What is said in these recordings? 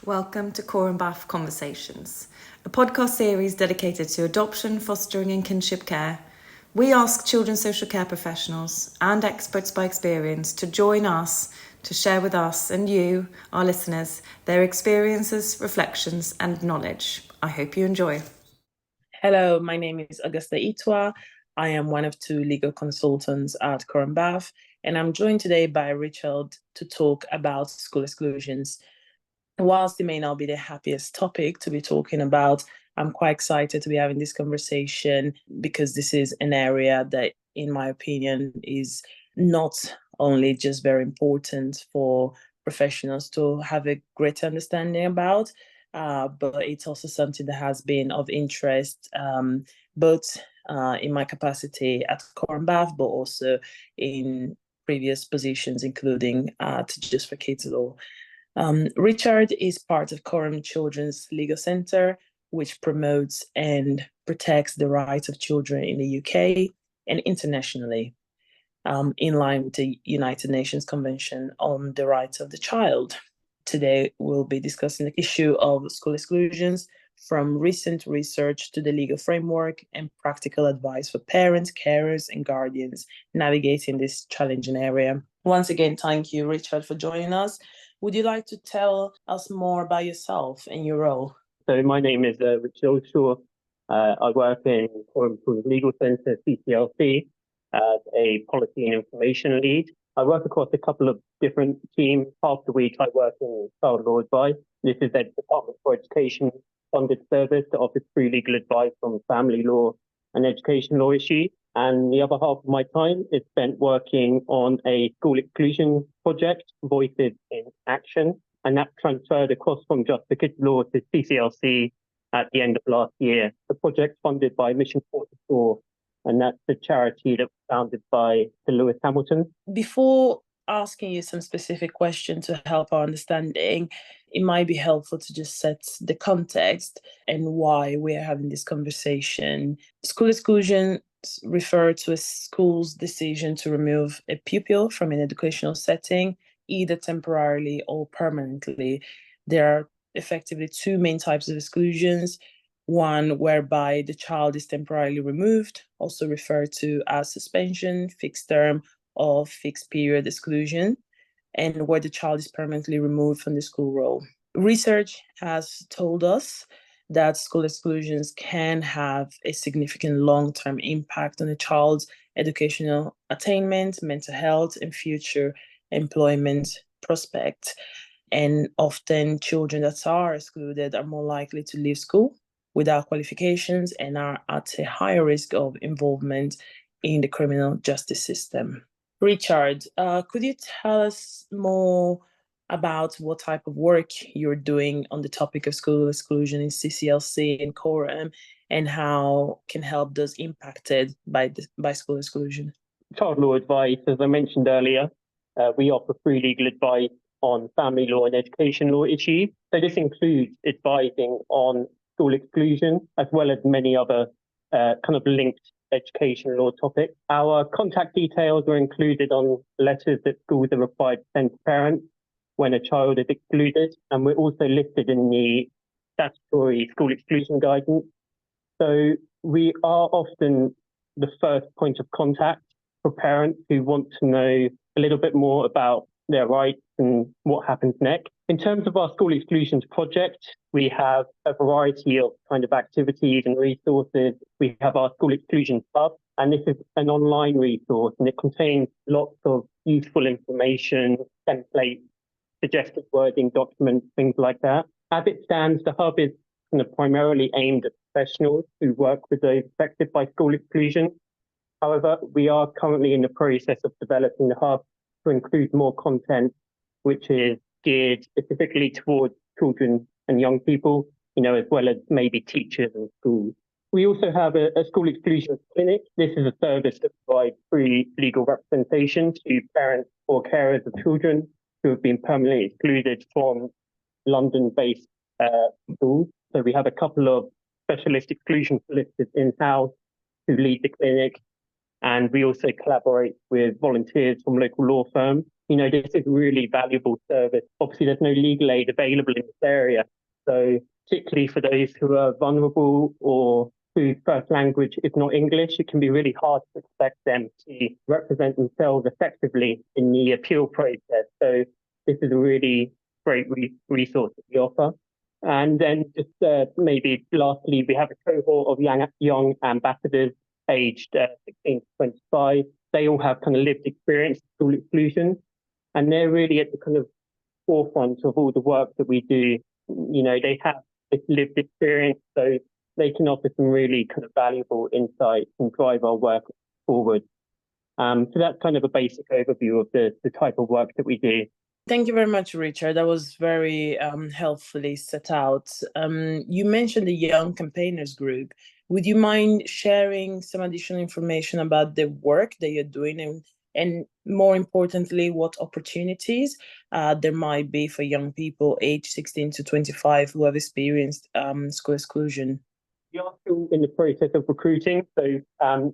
Welcome to CoramBAAF Conversations, a podcast series dedicated to adoption, fostering and kinship care. We ask children's social care professionals and experts by experience to join us to share with us and you, our listeners, their experiences, reflections and knowledge. I hope you enjoy. Hello, my name is Augusta Itua. I am one of two legal consultants at CoramBAAF, and I'm joined today by Richard to talk about school exclusions. Whilst it may not be the happiest topic to be talking about, I'm quite excited to be having this conversation because this is an area that, in my opinion, is not only just very important for professionals to have a greater understanding about, but it's also something that has been of interest both in my capacity at CoramBAAF, but also in previous positions, including at Just for Kids Law. Richard is part of Coram Children's Legal Centre, which promotes and protects the rights of children in the UK and internationally, in line with the United Nations Convention on the Rights of the Child. Today, we'll be discussing the issue of school exclusions, from recent research to the legal framework and practical advice for parents, carers, and guardians navigating this challenging area. Once again, thank you, Richard, for joining us. Would you like to tell us more about yourself and your role? So my name is Richard Shaw. I work in Coram Children's Legal Centre, CCLC, as a policy and information lead. I work across a couple of different teams. Half the week I work in child law advice. This is a Department for Education funded service that offers free legal advice on family law and education law issues. And the other half of my time is spent working on a school exclusion project, Voices in Action. And that transferred across from Just for Kids Law to CCLC at the end of last year. The project's funded by Mission 44, and that's the charity that was founded by Sir Lewis Hamilton. Before asking you some specific questions to help our understanding, it might be helpful to just set the context and why we're having this conversation. School exclusion refer to a school's decision to remove a pupil from an educational setting, either temporarily or permanently. There are effectively two main types of exclusions. One whereby the child is temporarily removed, also referred to as suspension, fixed term, or fixed period exclusion, and where the child is permanently removed from the school role. Research has told us that school exclusions can have a significant long-term impact on a child's educational attainment, mental health, and future employment prospects. And often children that are excluded are more likely to leave school without qualifications and are at a higher risk of involvement in the criminal justice system. Richard, could you tell us more about what type of work you're doing on the topic of school exclusion in CCLC and Coram, and how can help those impacted by school exclusion? Child law advice, as I mentioned earlier, we offer free legal advice on family law and education law issues. So this includes advising on school exclusion, as well as many other kind of linked education law topics. Our contact details are included on letters that schools are required to send to parents when a child is excluded, and we're also listed in the statutory school exclusion guidance. So we are often the first point of contact for parents who want to know a little bit more about their rights and what happens next. In terms of our school exclusions project, we have a variety of kind of activities and resources. We have our school exclusion hub, and this is an online resource, and it contains lots of useful information, templates, suggested wording documents, things like that. As it stands, the hub is kind of primarily aimed at professionals who work with those affected by school exclusion. However, we are currently in the process of developing the hub to include more content, which is geared specifically towards children and young people, as well as maybe teachers and schools. We also have a school exclusion clinic. This is a service that provides free legal representation to parents or carers of children who have been permanently excluded from London-based schools. So we have a couple of specialist exclusion solicitors in-house who lead the clinic. And we also collaborate with volunteers from local law firms this is really valuable service. Obviously, there's no legal aid available in this area. So particularly for those who are vulnerable or whose first language is not English, it can be really hard to expect them to represent themselves effectively in the appeal process. So this is a really great resource that we offer. And then just maybe lastly, we have a cohort of young ambassadors aged 16 to 25. They all have kind of lived experience of school exclusion, and they're really at the kind of forefront of all the work that we do. They have this lived experience, so they can offer some really kind of valuable insights and drive our work forward. So that's kind of a basic overview of the type of work that we do. Thank you very much, Richard. That was very helpfully set out. You mentioned the Young Campaigners Group. Would you mind sharing some additional information about the work that you're doing and more importantly, what opportunities there might be for young people aged 16 to 25 who have experienced school exclusion? We are still in the process of recruiting. So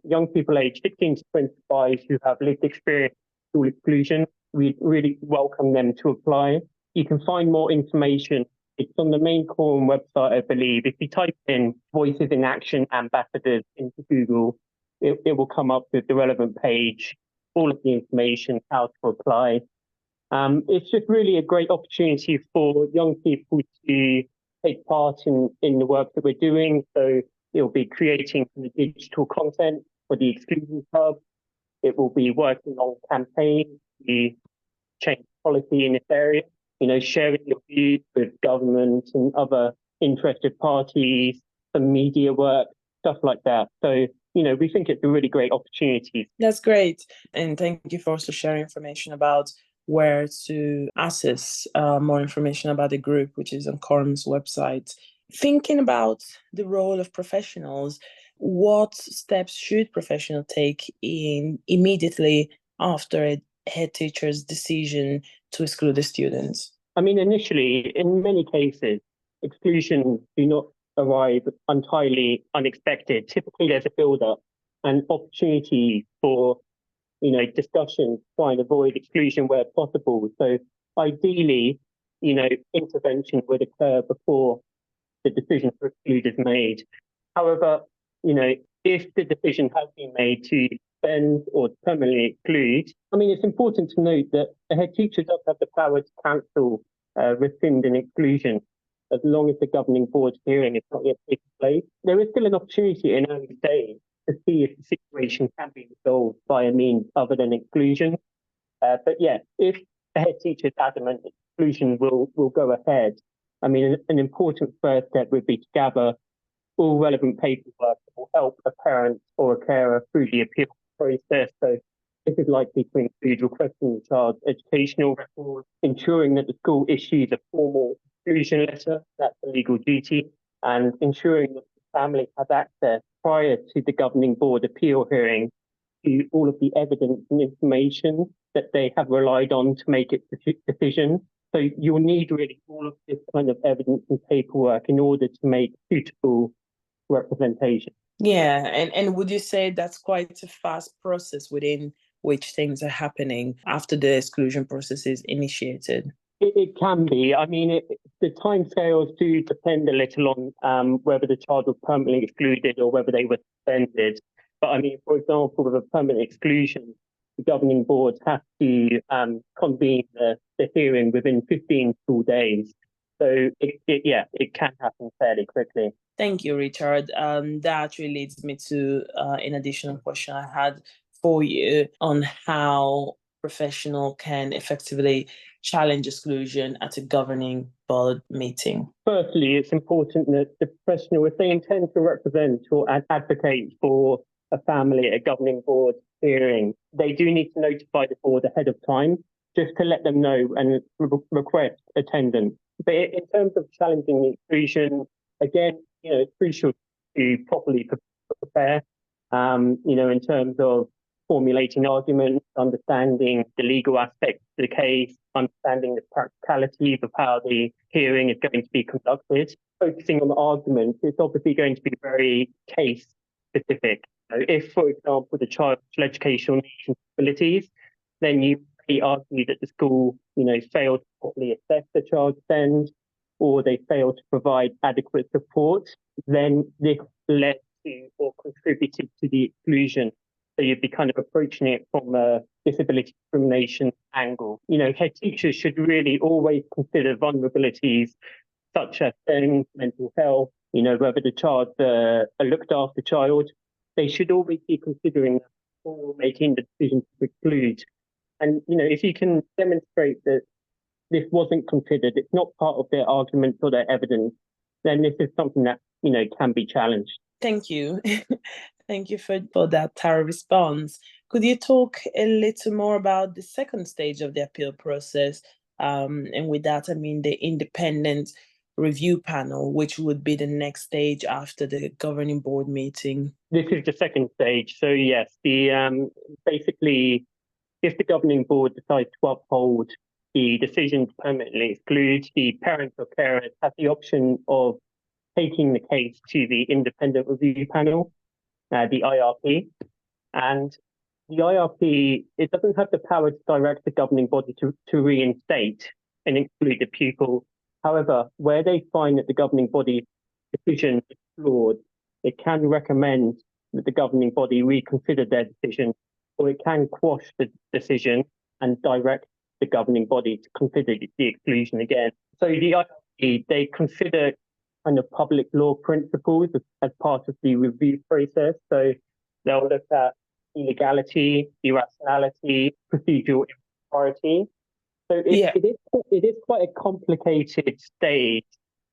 young people aged 16 to 25 who have lived experience of school exclusion, we really welcome them to apply. You can find more information. It's on the main Quorum website, I believe. If you type in Voices in Action Ambassadors into Google, it will come up with the relevant page, all of the information, how to apply. It's just really a great opportunity for young people to take part in the work that we're doing. So it'll be creating the digital content for the Exclusions Hub. It will be working on campaigns to change policy in this area, sharing your views with government and other interested parties, some media work, stuff like that. So, we think it's a really great opportunity. That's great. And thank you for also sharing information about where to access more information about the group, which is on Quorum's website. Thinking about the role of professionals, what steps should professionals take immediately after a head teacher's decision to exclude the students? I mean, initially, in many cases, exclusions do not arrive entirely unexpected. Typically, there's a build-up and opportunity for, discussion to try and avoid exclusion where possible. So ideally, intervention would occur before the decision to exclude is made. However, if the decision has been made to suspend or permanently exclude, it's important to note that the head teacher does have the power to cancel, rescind an exclusion as long as the governing board hearing is not yet taken place. There is still an opportunity in early stage to see if the situation can be resolved by a means other than exclusion. But yeah, if the head teacher is adamant exclusion will go ahead, an important first step would be to gather all relevant paperwork that will help a parent or a carer through the appeal process. So this is likely to include requesting the child's educational records, ensuring that the school issues a formal exclusion letter, that's a legal duty, and ensuring that the family has access prior to the governing board appeal hearing to all of the evidence and information that they have relied on to make its decision. So you'll need really all of this kind of evidence and paperwork in order to make suitable representation. Yeah, and would you say that's quite a fast process within which things are happening after the exclusion process is initiated? It can be. The timescales do depend a little on whether the child was permanently excluded or whether they were suspended. But for example, with a permanent exclusion, the governing board has to convene the hearing within 15 school days. So it can happen fairly quickly. Thank you, Richard. That really leads me to an additional question I had for you on how professional can effectively challenge exclusion at a governing board meeting. Firstly, it's important that the professional, if they intend to represent or advocate for a family at a governing board hearing, they do need to notify the board ahead of time, just to let them know and request attendance. But in terms of challenging the exclusion, again, it's crucial to properly prepare, in terms of formulating arguments, understanding the legal aspects of the case, understanding the practicalities of how the hearing is going to be conducted. Focusing on the arguments, it's obviously going to be very case specific. So if, for example, the child's educational needs and disabilities, then you they argue that the school, failed to properly assess the child's SEND, or they failed to provide adequate support, then this led to or contributed to the exclusion. So you'd be kind of approaching it from a disability discrimination angle. Head teachers should really always consider vulnerabilities such as SEND, mental health, whether the child's a looked after child. They should always be considering that before making the decision to exclude. And, if you can demonstrate that this wasn't considered, it's not part of their argument or their evidence, then this is something that, can be challenged. Thank you. Thank you for that thorough response. Could you talk a little more about the second stage of the appeal process? And with that, I mean the independent review panel, which would be the next stage after the governing board meeting. This is the second stage. So yes, basically, if the governing board decides to uphold the decision to permanently exclude, the parents or carers have the option of taking the case to the independent review panel, the IRP. And the IRP, it doesn't have the power to direct the governing body to reinstate and exclude the pupil. However, where they find that the governing body's decision is flawed, it can recommend that the governing body reconsider their decision, or it can quash the decision and direct the governing body to consider the exclusion again. So the IRP, they consider kind of public law principles as part of the review process. So they'll look at illegality, irrationality, procedural impropriety. So it is quite a complicated stage,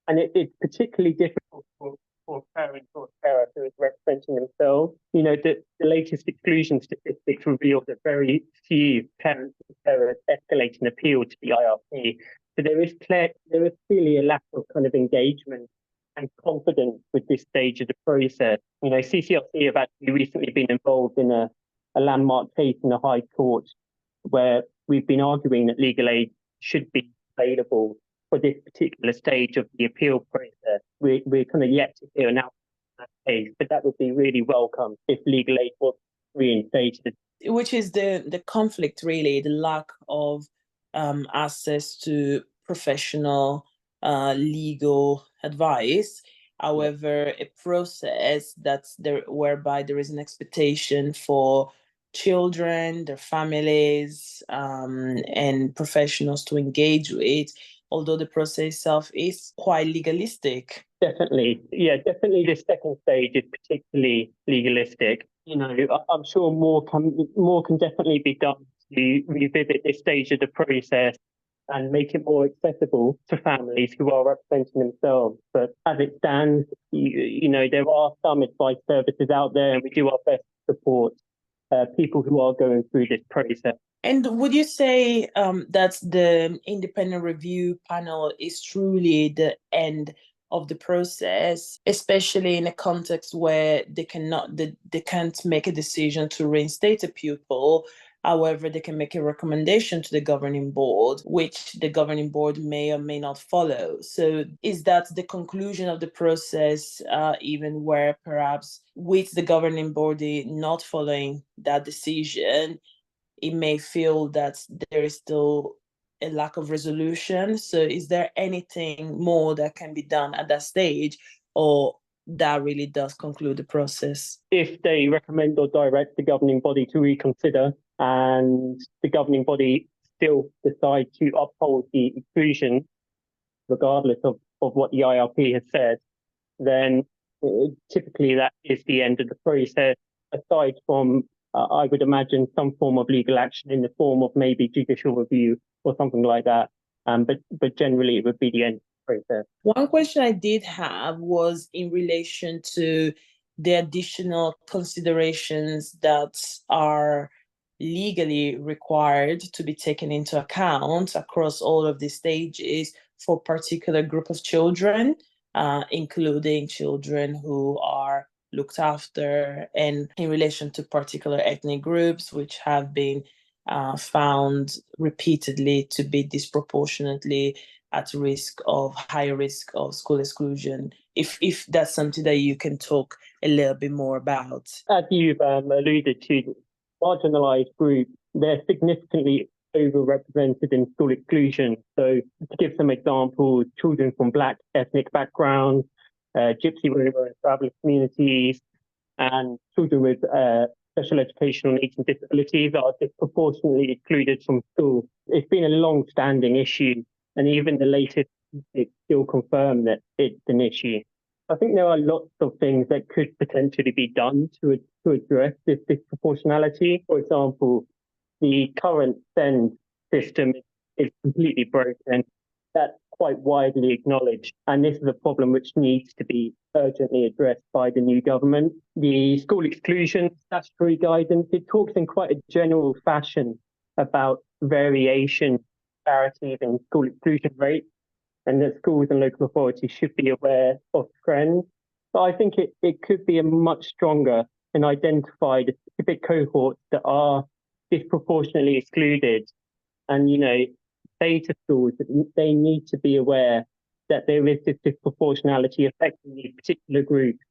and it's particularly difficult for parents or carers who is representing themselves. The latest exclusion statistics reveal that very few parents and carers escalate an appeal to the IRP. So there is clearly a lack of kind of engagement and confidence with this stage of the process. CCLC have actually recently been involved in a landmark case in the High Court where we've been arguing that legal aid should be available for this particular stage of the appeal process. We're kind of yet to hear an outcome of that case, but that would be really welcome if legal aid was reinstated. Which is the conflict, really, the lack of access to professional legal advice. However, a process that's there whereby there is an expectation for children, their families, and professionals to engage with, although the process itself is quite legalistic. Definitely. Yeah, definitely the second stage is particularly legalistic. I'm sure more can definitely be done to revisit this stage of the process and make it more accessible to families who are representing themselves. But as it stands, there are some advice services out there, and we do our best to support people who are going through this process. And would you say that the independent review panel is truly the end of the process, especially in a context where they can't make a decision to reinstate a pupil? However, they can make a recommendation to the governing board, which the governing board may or may not follow. So is that the conclusion of the process, even where perhaps with the governing body not following that decision, it may feel that there is still a lack of resolution? So is there anything more that can be done at that stage, or that really does conclude the process? If they recommend or direct the governing body to reconsider, and the governing body still decide to uphold the exclusion, regardless of what the IRP has said, then typically that is the end of the process, aside from, I would imagine, some form of legal action in the form of maybe judicial review or something like that. But generally, it would be the end of the process. One question I did have was in relation to the additional considerations that are legally required to be taken into account across all of the stages for a particular group of children, including children who are looked after, and in relation to particular ethnic groups which have been found repeatedly to be disproportionately at higher risk of school exclusion. If that's something that you can talk a little bit more about. As you've alluded to, marginalised groups, they're significantly overrepresented in school exclusion. So to give some examples, children from Black ethnic backgrounds, Gypsy women and traveller communities, and children with special educational needs and disabilities are disproportionately excluded from school. It's been a long-standing issue, and even the latest statistics still confirm that it's an issue. I think there are lots of things that could potentially be done to address this disproportionality. For example, the current SEND system is completely broken. That's quite widely acknowledged. And this is a problem which needs to be urgently addressed by the new government. The school exclusion statutory guidance, it talks in quite a general fashion about variation, disparities in school exclusion rates, and that schools and local authorities should be aware of trends. But I think it could be a much stronger and identify the specific cohorts that are disproportionately excluded, and say to schools that they need to be aware that there is this disproportionality affecting these particular groups,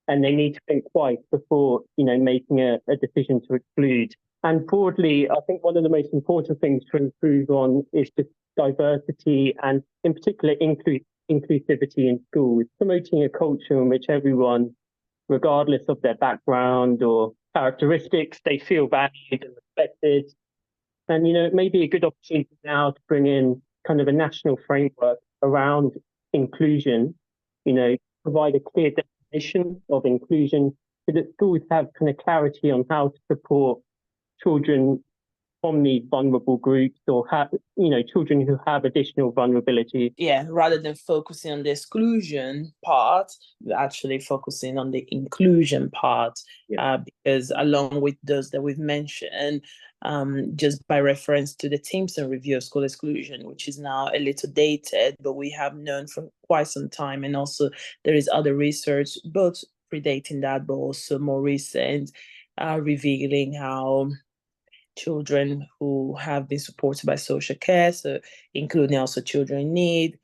and they need to think twice before making a decision to exclude. And broadly, I think one of the most important things to improve on is just diversity, and in particular inclusivity in schools, promoting a culture in which everyone, regardless of their background or characteristics, they feel valued and respected. And, it may be a good opportunity now to bring in kind of a national framework around inclusion, provide a clear definition of inclusion so that schools have kind of clarity on how to support children from these vulnerable groups, or children who have additional vulnerability. Yeah, rather than focusing on the exclusion part, we're actually focusing on the inclusion part, because along with those that we've mentioned, just by reference to the Timpson Review of School Exclusion, which is now a little dated, but we have known for quite some time, and also there is other research, both predating that, but also more recent, revealing how children who have been supported by social care, so including also children in need.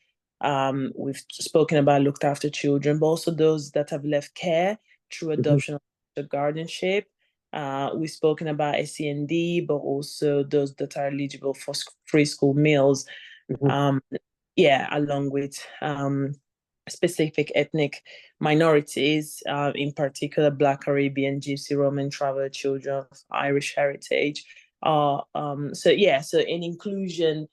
We've spoken about looked after children, but also those that have left care through adoption or guardianship. We've spoken about SEND, but also those that are eligible for free school meals. Along with specific ethnic minorities, in particular Black, Caribbean, Gypsy, Roman traveler children of Irish heritage. So an inclusion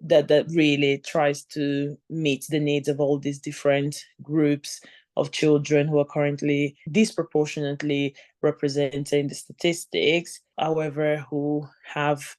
that really tries to meet the needs of all these different groups of children who are currently disproportionately represented in the statistics, however, who have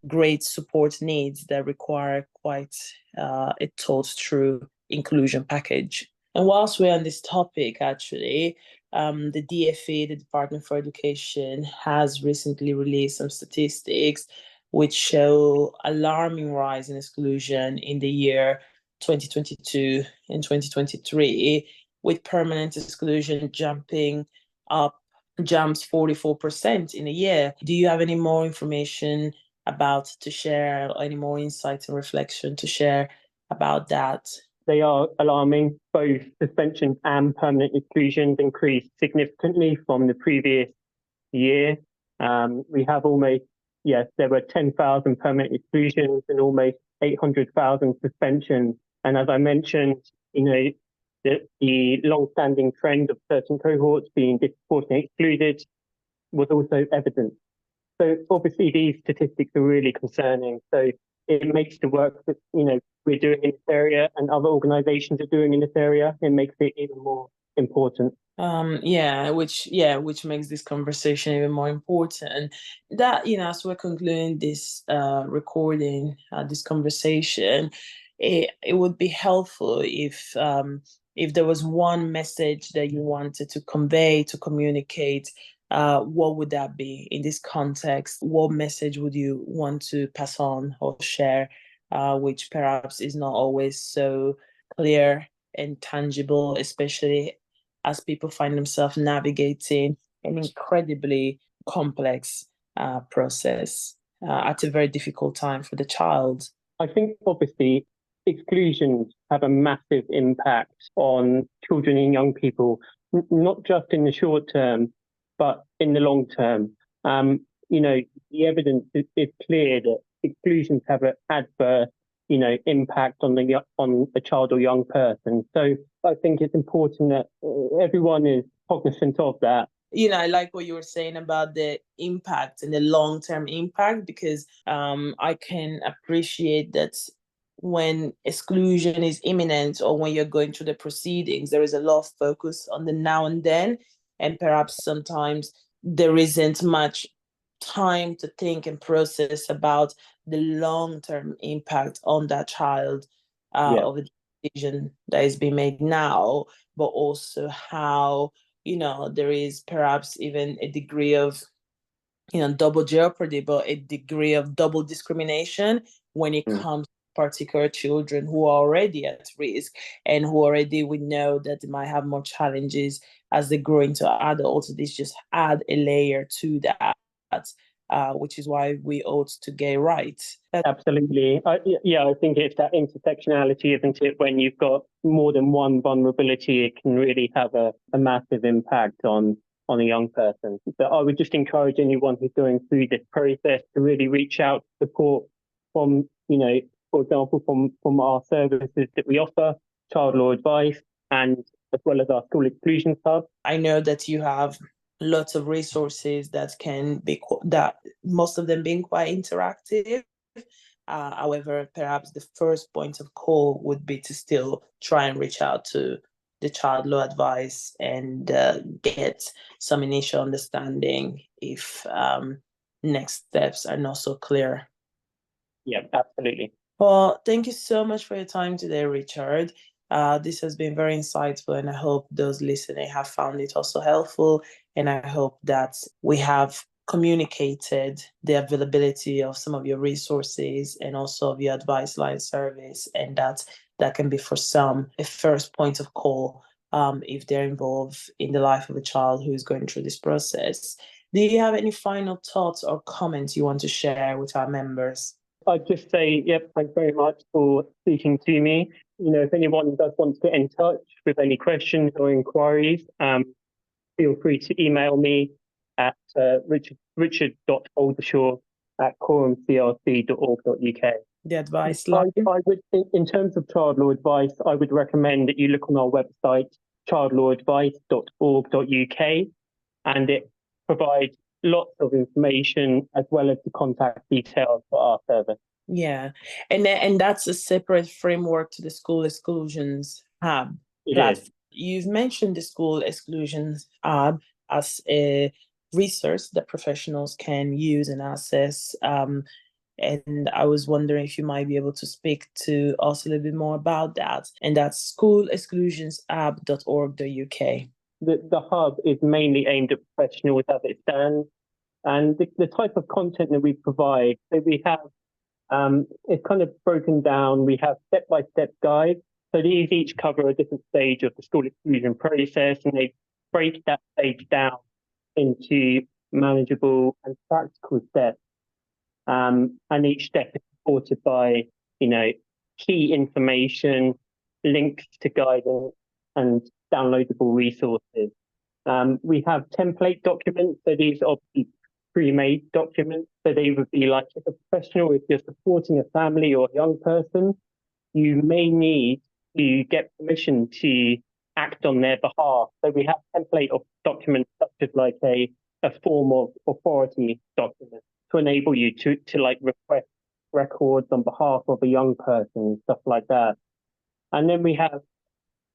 great support needs that require quite a thought through inclusion package. And whilst we're on this topic, actually, the DFE, the Department for Education, has recently released some statistics which show alarming rise in exclusion in the year 2022 and 2023, with permanent exclusion jumps 44% in a year. Do you have any more information to share, any more insights and reflection to share about that? They are alarming. Both suspension and permanent exclusions increased significantly from the previous year. We have there were 10,000 permanent exclusions and almost 800,000 suspensions. And as I mentioned, the long-standing trend of certain cohorts being disproportionately excluded was also evident. So obviously these statistics are really concerning. So it makes the work that we're doing in this area and other organisations are doing in this area, it makes it even more important. Which makes this conversation even more important. That, as we're concluding this recording, this conversation, it would be helpful if there was one message that you wanted to convey, to communicate. What would that be in this context? What message would you want to pass on or share, which perhaps is not always so clear and tangible, especially as people find themselves navigating an incredibly complex process at a very difficult time for the child? I think obviously exclusions have a massive impact on children and young people, not just in the short term, but in the long term. The evidence is clear that exclusions have an adverse, impact on a child or young person. So I think it's important that everyone is cognizant of that. I like what you were saying about the impact and the long-term impact, because I can appreciate that when exclusion is imminent or when you're going through the proceedings, there is a lot of focus on the now and then, and perhaps sometimes there isn't much time to think and process about the long-term impact on that child of a decision that is being made now, but also how there is perhaps even a degree of double jeopardy, but a degree of double discrimination when it comes to particular children who are already at risk and who already we know that they might have more challenges as they grow into adults. This just add a layer to that, which is why we ought to get right. Absolutely. I think it's that intersectionality, isn't it? When you've got more than one vulnerability, it can really have a massive impact on a young person. So I would just encourage anyone who's going through this process to really reach out for support from, for example, from our services that we offer, child law advice, and as well as our school exclusions hub. I know that you have lots of resources that can be, that most of them being quite interactive. However, perhaps the first point of call would be to still try and reach out to the child law advice and get some initial understanding if next steps are not so clear. Yeah, absolutely. Well, thank you so much for your time today, Richard. This has been very insightful, and I hope those listening have found it also helpful. And I hope that we have communicated the availability of some of your resources and also of your advice line service, and that can be for some a first point of call if they're involved in the life of a child who is going through this process. Do you have any final thoughts or comments you want to share with our members? I'd just say, thanks very much for speaking to me. If anyone does want to get in touch with any questions or inquiries, feel free to email me at richard.oldershaw@coramcrc.org.uk. The advice I line? would, in terms of child law advice, I would recommend that you look on our website, childlawadvice.org.uk, and it provides lots of information as well as the contact details for our service. Yeah, and that's a separate framework to the School Exclusions Hub platform. You've mentioned the School Exclusions Hub as a resource that professionals can use and access. And I was wondering if you might be able to speak to us a little bit more about that. And that's schoolexclusionshub.org.uk. The hub is mainly aimed at professionals as it stands. And the type of content that we provide, so we have, it's kind of broken down. We have step-by-step guides. So these each cover a different stage of the school exclusion process, and they break that stage down into manageable and practical steps. And each step is supported by, key information, links to guidance, and downloadable resources. We have template documents. So these are obviously pre-made documents. So they would be like, if a professional, if you're supporting a family or a young person, you may need to get permission to act on their behalf. So we have template of documents such as like a form of authority document to enable you to request records on behalf of a young person, stuff like that. And then we have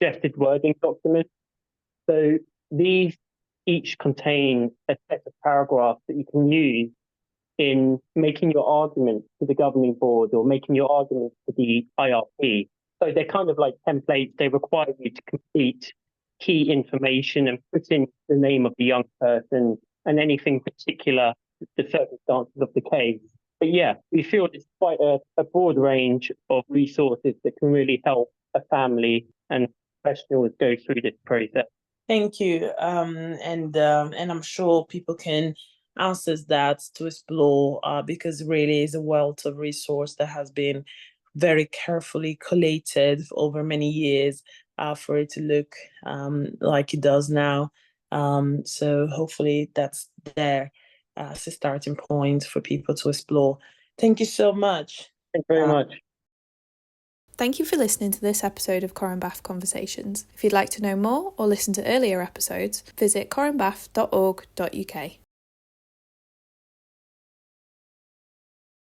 suggested wording documents. So these each contain a set of paragraphs that you can use in making your argument to the governing board or making your argument to the IRP. So they're kind of like templates. They require you to complete key information and put in the name of the young person and anything particular, the circumstances of the case. But yeah, we feel it's quite a broad range of resources that can really help a family and professionals go through this process. Thank you. And I'm sure people can access that to explore because really is a wealth of resource that has been very carefully collated over many years for it to look like it does now. So hopefully that's there as a starting point for people to explore. Thank you so much. Thank you very much. Thank you for listening to this episode of CoramBAAF Conversations. If you'd like to know more or listen to earlier episodes, visit corambaaf.org.uk.